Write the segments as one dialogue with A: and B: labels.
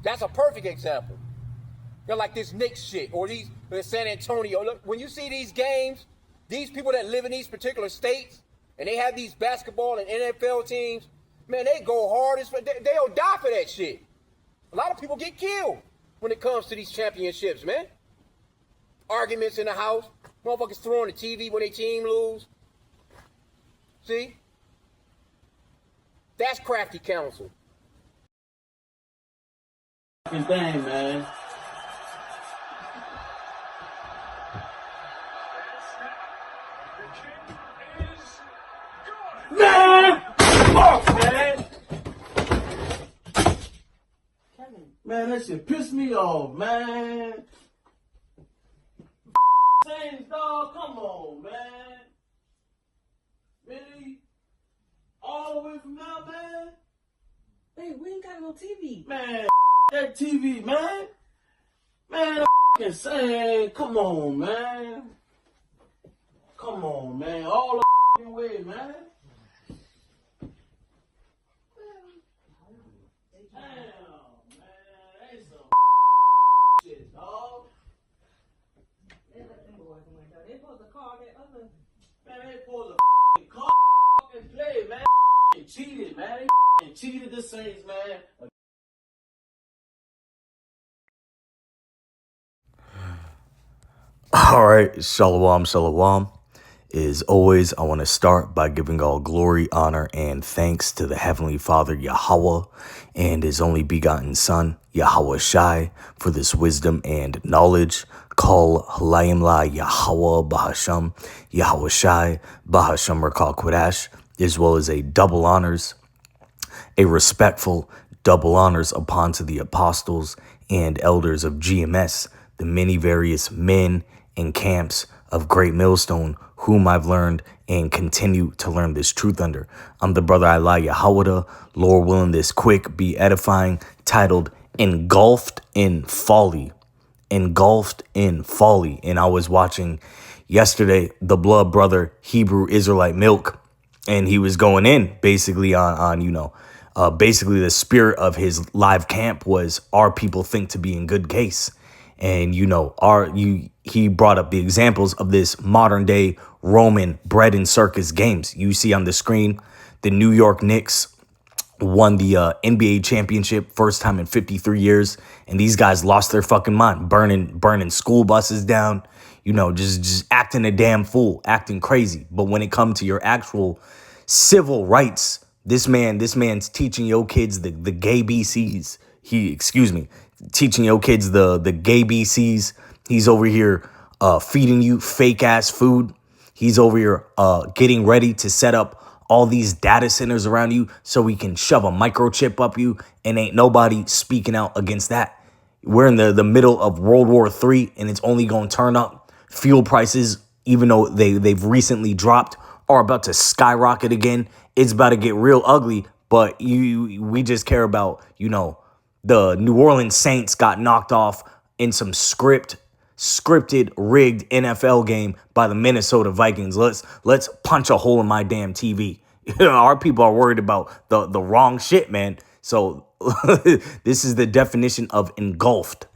A: That's a perfect example. They're like this Knicks shit or these San Antonio. Look, when you see these games, these people that live in these particular states and they have these basketball and NFL teams, man, they go hard as they'll die for that shit. A lot of people get killed when it comes to these championships, man. Arguments in the house, motherfuckers throwing the TV when their team lose. See? That's crafty counsel.
B: Thing, man. Man! Fuck, man! Man, that shit pissed me off, man. Saints, dog, come on, man. Really? All the way from now, man?
C: Hey, we ain't got no TV.
B: Man, that TV, man. Man, I'm saying, come on, man. Come on, man. All the way, man. Damn, man. That's some shit, dog.
C: They let them boys win, though. They supposed to call that other.
B: Man, they supposed to call and play, man. They cheated, man. They cheated the Saints, man.
D: All right, shalom, shalom. As always, I want to start by giving all glory, honor, and thanks to the Heavenly Father, Yahweh, and His only begotten Son, Yahweh Shai, for this wisdom and knowledge. Kol halayim la Yahweh Bahasham, Yahweh Shai, Bahasham Rakal Kodash, as well as a respectful double honors upon to the apostles and elders of GMS, the many various men and camps of Great Millstone, whom I've learned and continue to learn this truth under. I'm the brother Allah Yahweh, Lord willing this quick be edifying, titled Engulfed in Folly. Engulfed in Folly. And I was watching yesterday the Blood Brother Hebrew Israelite Milk, and he was going in basically on basically the spirit of his live camp was our people think to be in good case. And, he brought up the examples of this modern day Roman bread and circus games. You see on the screen, the New York Knicks won the NBA championship, first time in 53 years. And these guys lost their fucking mind, burning school buses down, just acting a damn fool, acting crazy. But when it comes to your actual civil rights, this man's teaching your kids the gay BCs. Teaching your kids the gay BCs. He's over here feeding you fake ass food. He's over here getting ready to set up all these data centers around you so we can shove a microchip up you, and ain't nobody speaking out against that. We're in the middle of World War III, and it's only going to turn up. Fuel prices, even though they've recently dropped, are about to skyrocket again. It's about to get real ugly, but we just care about, the New Orleans Saints got knocked off in some scripted, rigged NFL game by the Minnesota Vikings. Let's punch a hole in my damn TV. Our people are worried about the wrong shit, man. So this is the definition of engulfed.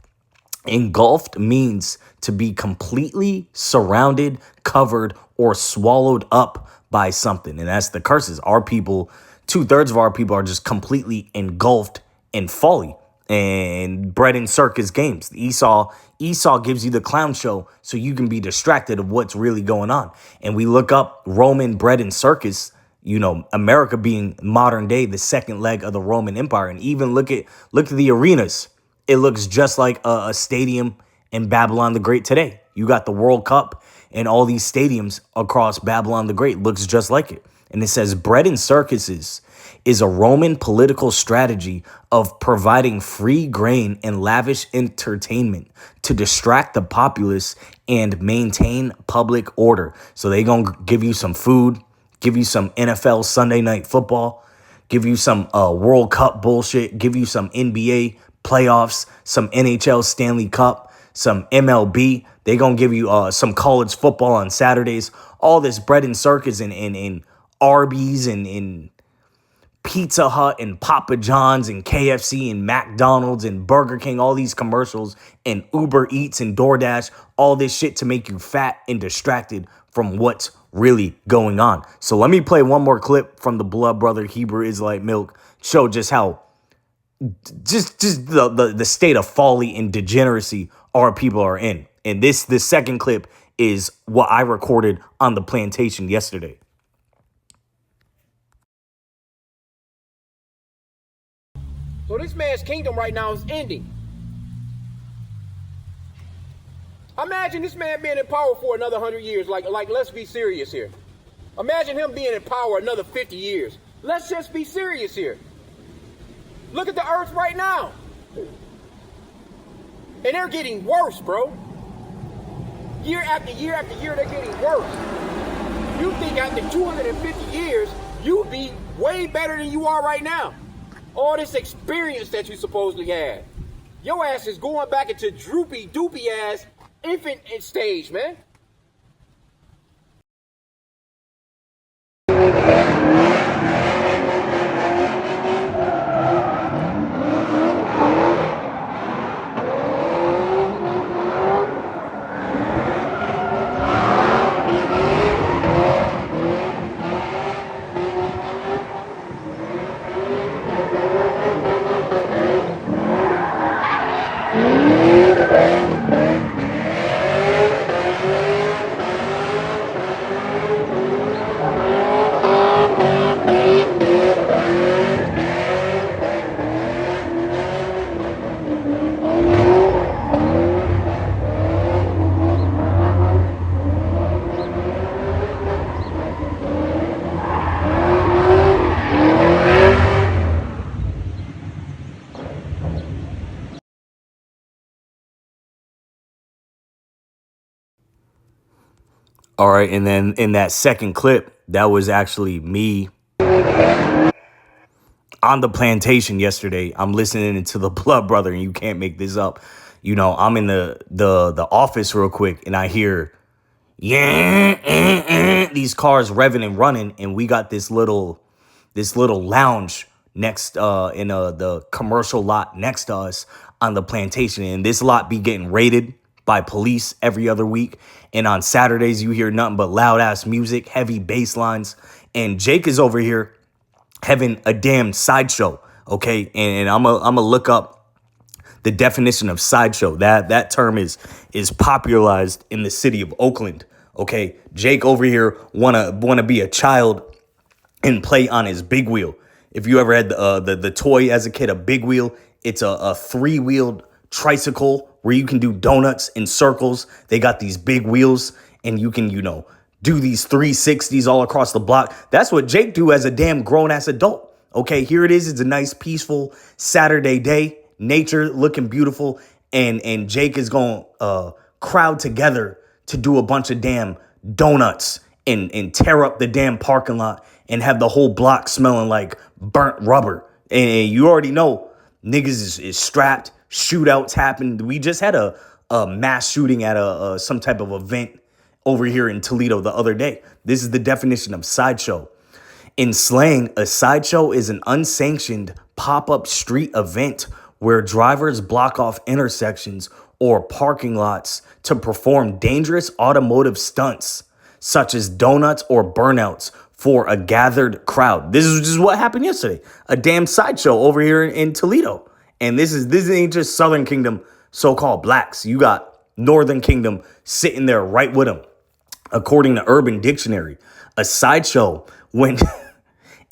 D: Engulfed means to be completely surrounded, covered, or swallowed up by something. And that's the curses. Our people, 2/3 of our people are just completely engulfed in folly and bread and circus games. Esau gives you the clown show so you can be distracted of what's really going on. And we look up Roman bread and circus, America being modern day the second leg of the Roman Empire. And even look at the arenas. It looks just like a stadium in Babylon the Great today. You got the World Cup and all these stadiums across Babylon the Great looks just like it. And it says bread and circuses is a Roman political strategy of providing free grain and lavish entertainment to distract the populace and maintain public order. So they gonna give you some food, give you some NFL Sunday night football, give you some World Cup bullshit, give you some NBA playoffs, some NHL Stanley Cup, some MLB. They gonna give you some college football on Saturdays. All this bread and circus and Arby's and Pizza Hut and Papa John's and KFC and McDonald's and Burger King, all these commercials and Uber Eats and DoorDash, all this shit to make you fat and distracted from what's really going on. So let me play one more clip from the Blood Brother Hebrew Israelite Milk, show just how just the state of folly and degeneracy our people are in. And this second clip is what I recorded on the plantation yesterday.
A: So this man's kingdom right now is ending. Imagine this man being in power for another 100 years. Like, let's be serious here. Imagine him being in power another 50 years. Let's just be serious here. Look at the earth right now. And they're getting worse, bro. Year after year after year, they're getting worse. You think after 250 years, you'd be way better than you are right now. All this experience that you supposedly had. Your ass is going back into droopy, doopy ass infant stage, man.
D: All right, and then in that second clip, that was actually me on the plantation yesterday. I'm listening to the Blood Brother, and you can't make this up. You know, I'm in the office real quick, and I hear these cars revving and running, and we got this little lounge next in the commercial lot next to us on the plantation, and this lot be getting raided by police every other week. And on Saturdays, you hear nothing but loud ass music, heavy bass lines. And Jake is over here having a damn sideshow. Okay. And I'm gonna look up the definition of sideshow. That term is popularized in the city of Oakland. Okay. Jake over here wanna be a child and play on his big wheel. If you ever had the toy as a kid, a big wheel, it's a 3-wheeled tricycle where you can do donuts in circles. They got these big wheels and you can, do these 360s all across the block. That's what Jake do as a damn grown ass adult. Okay, here it is. It's a nice, peaceful Saturday day. Nature looking beautiful. And Jake is going to crowd together to do a bunch of damn donuts and tear up the damn parking lot and have the whole block smelling like burnt rubber. And you already know niggas is strapped. Shootouts happened. We just had a mass shooting at some type of event over here in Toledo the other day. This is the definition of sideshow. In slang, a sideshow is an unsanctioned pop-up street event where drivers block off intersections or parking lots to perform dangerous automotive stunts, such as donuts or burnouts for a gathered crowd. This is just what happened yesterday. A damn sideshow over here in Toledo. And this ain't just Southern Kingdom so-called blacks. You got Northern Kingdom sitting there right with them. According to Urban Dictionary, a sideshow, when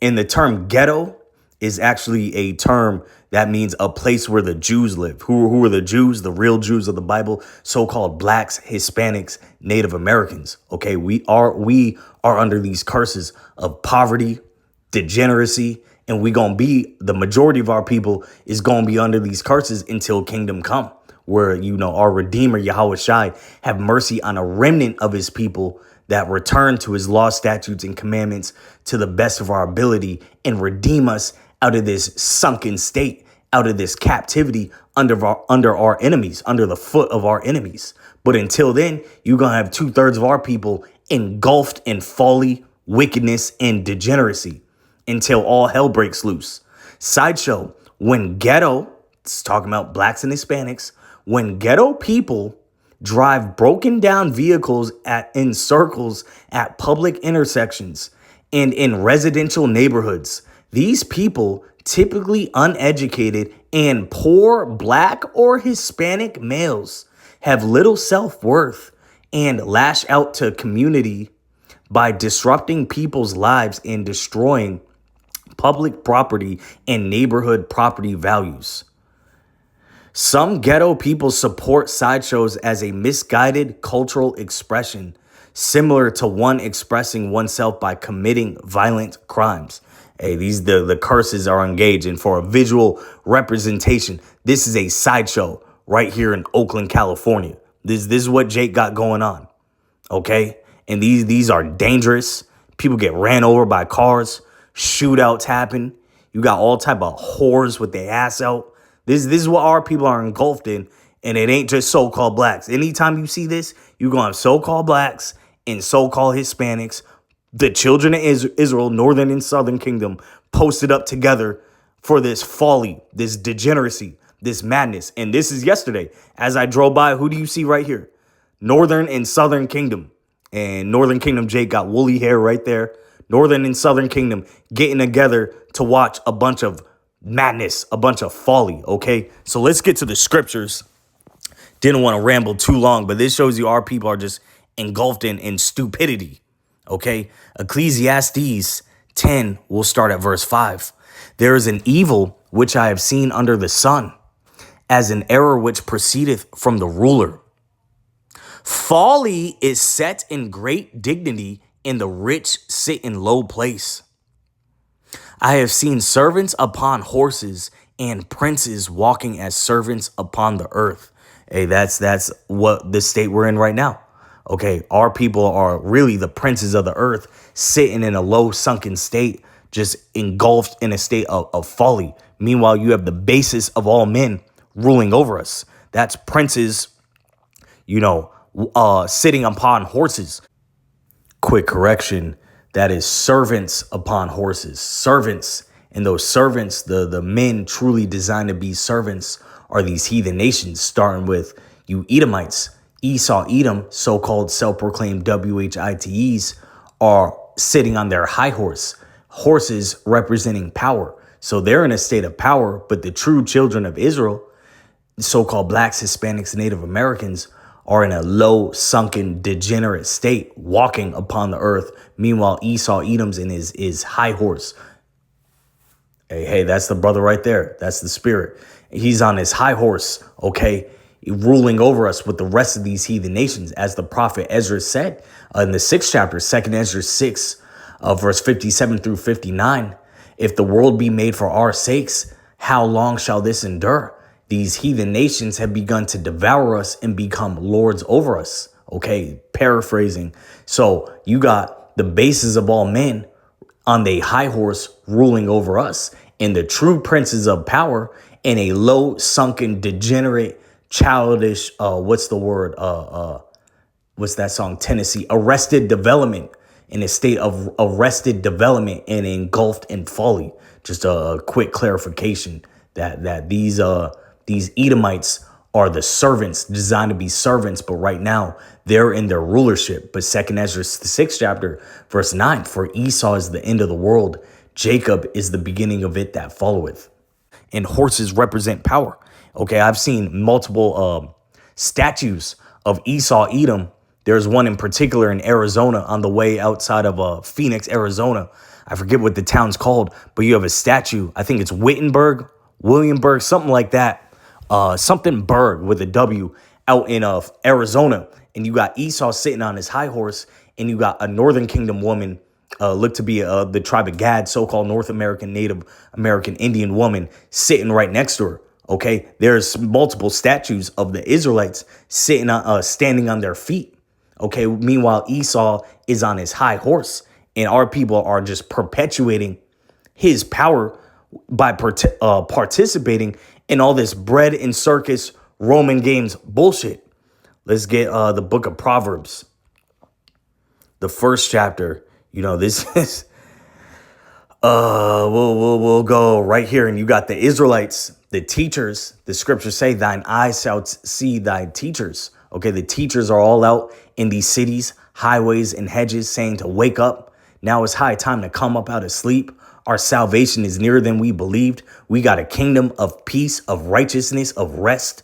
D: in the term ghetto, is actually a term that means a place where the Jews live. Who are the Jews? The real Jews of the Bible, so-called blacks, Hispanics, Native Americans. Okay, we are under these curses of poverty, degeneracy, and the majority of our people is going to be under these curses until kingdom come, where, our Redeemer, Yahweh Shai, have mercy on a remnant of his people that return to his law, statutes, and commandments to the best of our ability and redeem us out of this sunken state, out of this captivity under our enemies, under the foot of our enemies. But until then, you're going to have 2/3 of our people engulfed in folly, wickedness, and degeneracy. until all hell breaks loose. Sideshow, when ghetto, it's talking about blacks and Hispanics, when ghetto people drive broken down vehicles in circles at public intersections and in residential neighborhoods, these people, typically uneducated and poor black or Hispanic males, have little self-worth and lash out to community by disrupting people's lives and destroying public property and neighborhood property values. Some ghetto people support sideshows as a misguided cultural expression, similar to one expressing oneself by committing violent crimes. Hey, the curses are engaged, and for a visual representation, this is a sideshow right here in Oakland, California. This is what Jake got going on. Okay? And these are dangerous. People get ran over by cars. Shootouts happen. You got all type of whores with their ass out. This is what our people are engulfed in, and it ain't just so-called blacks. Anytime you see this, you're going to have so-called blacks and so-called Hispanics, the children of Israel, Northern and Southern Kingdom, posted up together for this folly, this degeneracy, this madness. And this is yesterday. As I drove by, who do you see right here? Northern and Southern Kingdom. And Northern Kingdom Jake got woolly hair right there. Northern and Southern Kingdom getting together to watch a bunch of madness, a bunch of folly, okay? So let's get to the scriptures. Didn't want to ramble too long, but this shows you our people are just engulfed in stupidity, okay? Ecclesiastes 10, we'll start at verse 5. There is an evil which I have seen under the sun, as an error which proceedeth from the ruler. Folly is set in great dignity, and the rich sit in low place. I have seen servants upon horses and princes walking as servants upon the earth. Hey, that's what the state we're in right now. Okay, our people are really the princes of the earth, sitting in a low sunken state, just engulfed in a state of folly. Meanwhile, you have the basis of all men ruling over us. That's princes, sitting upon horses. Quick correction. That is servants upon horses. Servants. And those servants, the men truly designed to be servants, are these heathen nations, starting with you Edomites. Esau, Edom, so-called self-proclaimed WHITEs, are sitting on their high horse. Horses representing power. So they're in a state of power, but the true children of Israel, so-called blacks, Hispanics, Native Americans, are in a low, sunken, degenerate state, walking upon the earth. Meanwhile, Esau, Edom's in his high horse. Hey, that's the brother right there. That's the spirit. He's on his high horse, okay, ruling over us with the rest of these heathen nations. As the prophet Ezra said in the 6th chapter, 2nd Ezra 6, verse 57 through 59, if the world be made for our sakes, how long shall this endure? These heathen nations have begun to devour us and become lords over us. Okay, paraphrasing. So you got the bases of all men on the high horse ruling over us, and the true princes of power in a low, sunken, degenerate, childish, what's that song? Tennessee, arrested development, in a state of arrested development and engulfed in folly. Just a quick clarification that these Edomites are the servants, designed to be servants, but right now they're in their rulership. But 2nd Ezra, the 6th chapter, verse 9, for Esau is the end of the world, Jacob is the beginning of it that followeth. And horses represent power. Okay, I've seen multiple statues of Esau, Edom. There's one in particular in Arizona, on the way outside of Phoenix, Arizona. I forget what the town's called, but you have a statue. I think it's Williamburg, something like that. Something Berg with a W, out in Arizona. And you got Esau sitting on his high horse, and you got a Northern Kingdom woman, looked to be the tribe of Gad, so-called North American, Native American Indian woman, sitting right next to her. Okay, there's multiple statues of the Israelites standing on their feet. Okay, meanwhile, Esau is on his high horse, and our people are just perpetuating his power by participating in all this bread and circus Roman games bullshit. Let's get the book of Proverbs, the 1st chapter. This is We'll go right here, and you got the Israelites, the teachers. The scriptures say, "Thine eyes shall see thy teachers." Okay, the teachers are all out in these cities, highways, and hedges, saying to wake up. Now it's high time to come up out of sleep. Our salvation is nearer than we believed. We got a kingdom of peace, of righteousness, of rest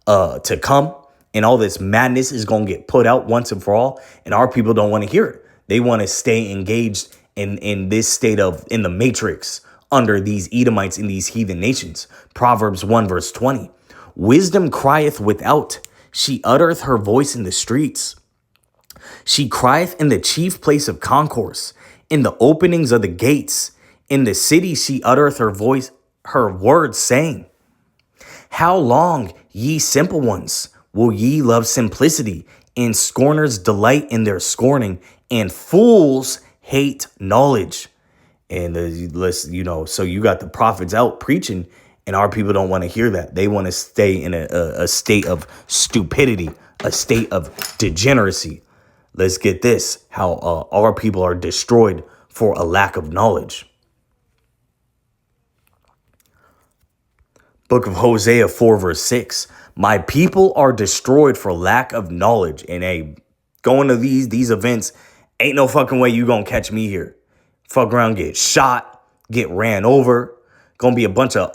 D: to come, and all this madness is gonna get put out once and for all. And our people don't want to hear it. They want to stay engaged in this state of in the matrix under these Edomites in these heathen nations. Proverbs 1 verse 20. Wisdom crieth without, she uttereth her voice in the streets. She crieth in the chief place of concourse, in the openings of the gates. In the city she uttereth her voice, her words, saying, How long, ye simple ones, will ye love simplicity? And scorners delight in their scorning, and fools hate knowledge. And so you got the prophets out preaching, and our people don't want to hear that. They want to stay in a state of stupidity, a state of degeneracy. Let's get this, how our people are destroyed for a lack of knowledge. Book of Hosea 4 verse 6. My people are destroyed for lack of knowledge. And hey, going to these events, ain't no fucking way you gonna catch me here. Fuck around, get shot, get ran over. Gonna be a bunch of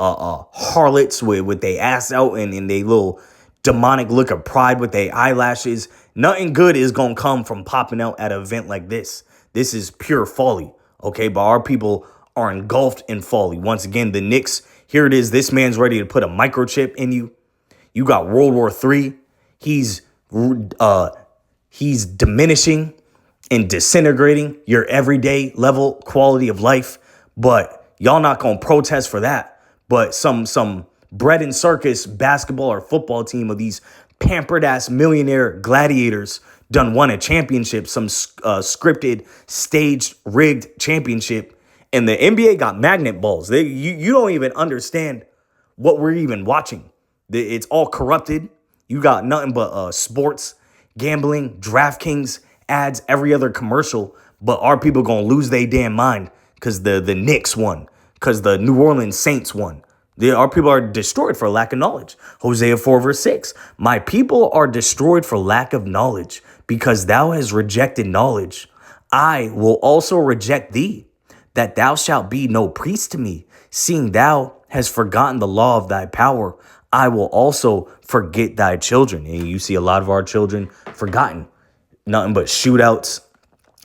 D: harlots with their ass out and they little demonic look of pride with their eyelashes. Nothing good is gonna come from popping out at an event like this. This is pure folly, okay? But our people are engulfed in folly. Once again, the Knicks, here it is. This man's ready to put a microchip in you. You got World War III. He's diminishing and disintegrating your everyday level quality of life. But y'all not gonna protest for that. But some bread and circus basketball or football team of these pampered ass millionaire gladiators done won a championship, some scripted, staged, rigged championship. And the NBA got magnet balls. You don't even understand what we're even watching. It's all corrupted. You got nothing but sports, gambling, DraftKings, ads, every other commercial. But our people gonna lose their damn mind because the Knicks won, because the New Orleans Saints won. Our people are destroyed for lack of knowledge. Hosea 4 verse 6. My people are destroyed for lack of knowledge, because thou hast rejected knowledge. I will also reject thee, that thou shalt be no priest to me, seeing thou hast forgotten the law of thy power. I will also forget thy children. And you see a lot of our children forgotten. Nothing but shootouts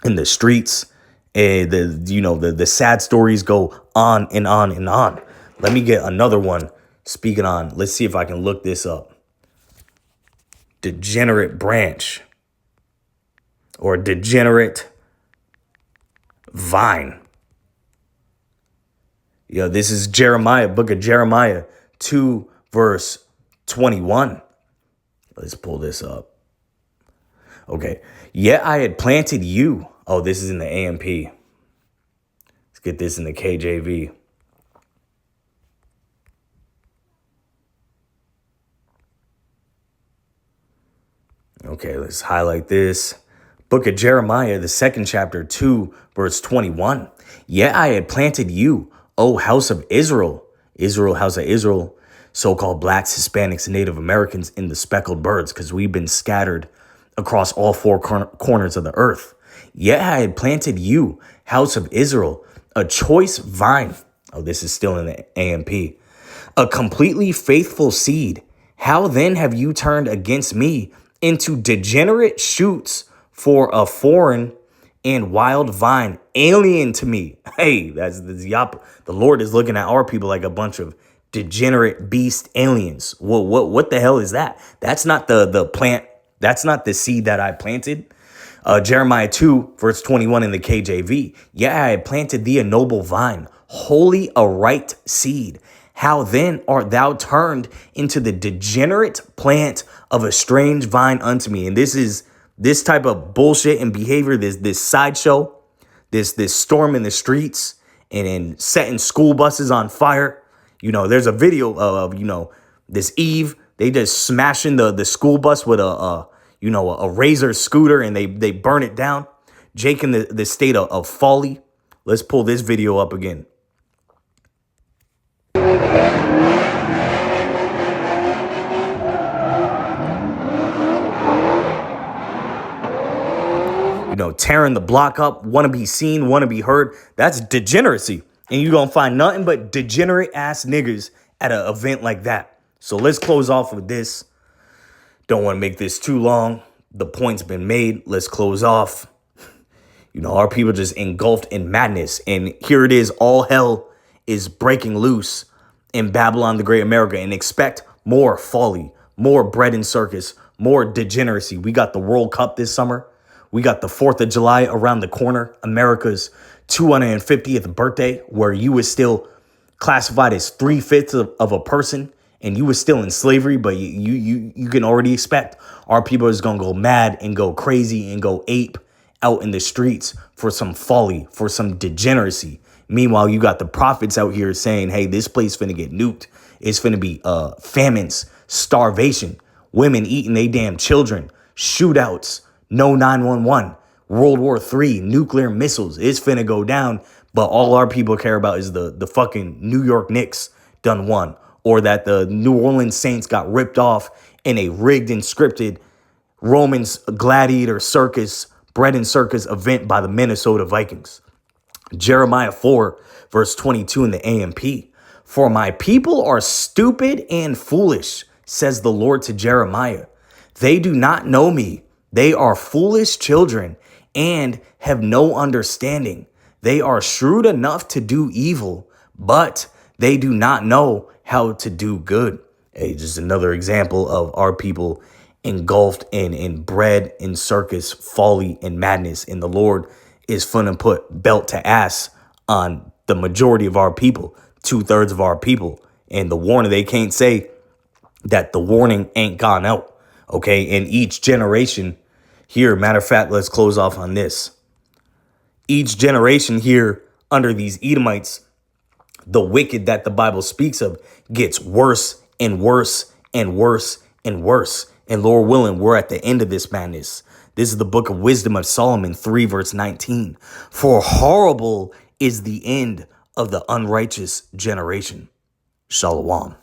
D: in the streets. The sad stories go on and on and on. Let me get another one. Speaking on, let's see if I can look this up. Degenerate branch or degenerate vine. This is Jeremiah, book of Jeremiah 2 verse 21. Let's pull this up. Okay. Yet I had planted you. Oh, this is in the AMP. Let's get this in the KJV. Okay, let's highlight this. Book of Jeremiah, the second chapter, 2, verse 21. Yet I had planted you, O house of Israel. Israel, house of Israel, so-called blacks, Hispanics, and Native Americans in the speckled birds, because we've been scattered across all four corners of the earth. Yet I had planted you, house of Israel, a choice vine. Oh, this is still in the AMP. A completely faithful seed. How then have you turned against me into degenerate shoots for a foreign and wild vine, alien to me? Hey, that's the Lord is looking at our people like a bunch of degenerate beast aliens. What the hell is that? That's not the plant. That's not the seed that I planted. Jeremiah 2, verse 21 in the KJV. Yeah, I had planted thee a noble vine, wholly a right seed. How then art thou turned into the degenerate plant of a strange vine unto me? And this is this type of bullshit and behavior, this sideshow, this storm in the streets and setting school buses on fire. There's a video of, this Eve, they just smashing the school bus with a Razor scooter, and they burn it down. Jake in the state of Folly, Let's pull this video up again. Tearing the block up, want to be seen, want to be heard. That's degeneracy. And you're going to find nothing but degenerate ass niggas at an event like that. So let's close off with this. Don't want to make this too long. The point's been made. Let's close off. Our people just engulfed in madness. And here it is. All hell is breaking loose in Babylon the Great America. And expect more folly, more bread and circus, more degeneracy. We got the World Cup this summer. We got the 4th of July around the corner, America's 250th birthday, where you was still classified as 3/5 of a person and you was still in slavery. But you can already expect our people is going to go mad and go crazy and go ape out in the streets for some folly, for some degeneracy. Meanwhile, you got the prophets out here saying, hey, this place finna get nuked. It's finna be famines, starvation, women eating they damn children, shootouts. No 911, World War III, nuclear missiles. It's finna go down. But all our people care about is the fucking New York Knicks done won. Or that the New Orleans Saints got ripped off in a rigged and scripted Romans gladiator circus, bread and circus event by the Minnesota Vikings. Jeremiah 4, verse 22 in the AMP. For my people are stupid and foolish, says the Lord to Jeremiah. They do not know me. They are foolish children and have no understanding. They are shrewd enough to do evil, but they do not know how to do good. Hey, just another example of our people engulfed in bread and circus, folly and madness. And the Lord is finna put belt to ass on the majority of our people, 2/3 of our people. And the warning, they can't say that the warning ain't gone out. Okay, in each generation here, matter of fact, let's close off on this. Each generation here under these Edomites, the wicked that the Bible speaks of gets worse and worse and worse and worse. And Lord willing, we're at the end of this madness. This is the book of Wisdom of Solomon 3 verse 19. For horrible is the end of the unrighteous generation. Shalom.